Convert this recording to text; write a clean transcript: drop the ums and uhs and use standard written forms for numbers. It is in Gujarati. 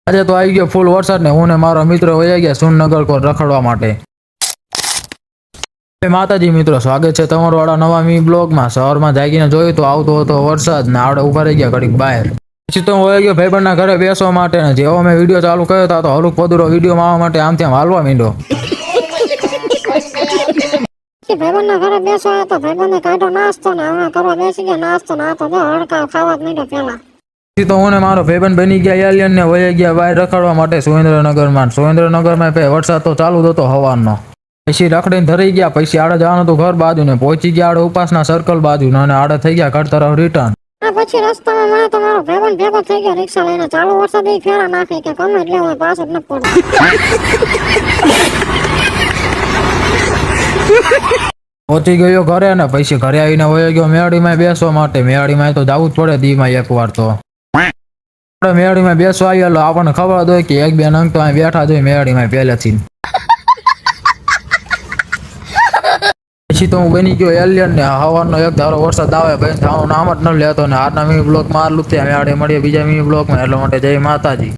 આજે તો આવી ગયો ફૂલ વરસાદ ને હું ને મારો મિત્ર વયા ગયા સુનનગર કોર રખડવા માટે. માતાજી મિત્રો, સ્વાગત છે તમારો વાળા નવા મી બ્લોગમાં. સવારમાં જાગીને જોયું તો આવતો હતો વરસાદ ને આપણે ઉભા રહી ગયા ઘડીક બહાર. પછી તો હું વહી ગયો ભાઈબંધના ઘરે બેસવા માટે ને જેવો મેં વિડીયો ચાલુ કર્યો હતો તો હલુક પદુરો વિડીયો આવવા માટે આમ ત્યાં હાલવા માંડ્યો. ભાઈબંધના ઘરે બેસવા તો ભાઈબંધે કાઢો નાસ્તો ને હવે કરવા બેસી ગયા નાસ્તો ના તો હડકા ખાવા જ માંડ્યો પેલા. પછી તો હું ને મારો ભાઈબંધ બની ગયા એલિયન ને વહી ગયા બહાર રખડવા માટે સુરેન્દ્રનગરમાં. સુરેન્દ્રનગરમાં વરસાદ તો ચાલુ જ હતો હવાનો. પછી રખડીને ધરી ગયા. પછી આડે જવાનું હતું ઘર બાજુ ને પહોંચી ગયા આડે ઉપાસના સર્કલ બાજુ અને આડે થઈ ગયા ઘર તરફ રિટર્ન. પછી રસ્તામાં મને તો મારો ભાઈબંધ ભેગો થઈ ગયો રિક્ષા લઈને. ચાલુ વરસાદ એ ફેરા નાખે કે ગમે એટલે હું પાછો જ ન પડે. પહોંચી ગયો ઘરે ને પછી ઘરે આવીને વયો ગયો મેળીમાં બેસવા માટે. મેળીમાં તો જવું જ પડે દીમાં એક વાર તો. આપણે મેળીમાં બેસવા આવેલો આપણને ખબર હોય કે એક બે નંગ તો અહીં બેઠા જ હોય મેળીમાં પહેલેથી. પછી તો હું બની ગયો એલિયન ને હવાનો એક ધારો વરસાદ આવે ભાઈ થવાનું નામ જ ન લેતો ને. આજના મી બ્લોગમાં આટલું જ. ત્યાં મળીએ બીજા મી બ્લોગમાં. એટલા માટે જય માતાજી.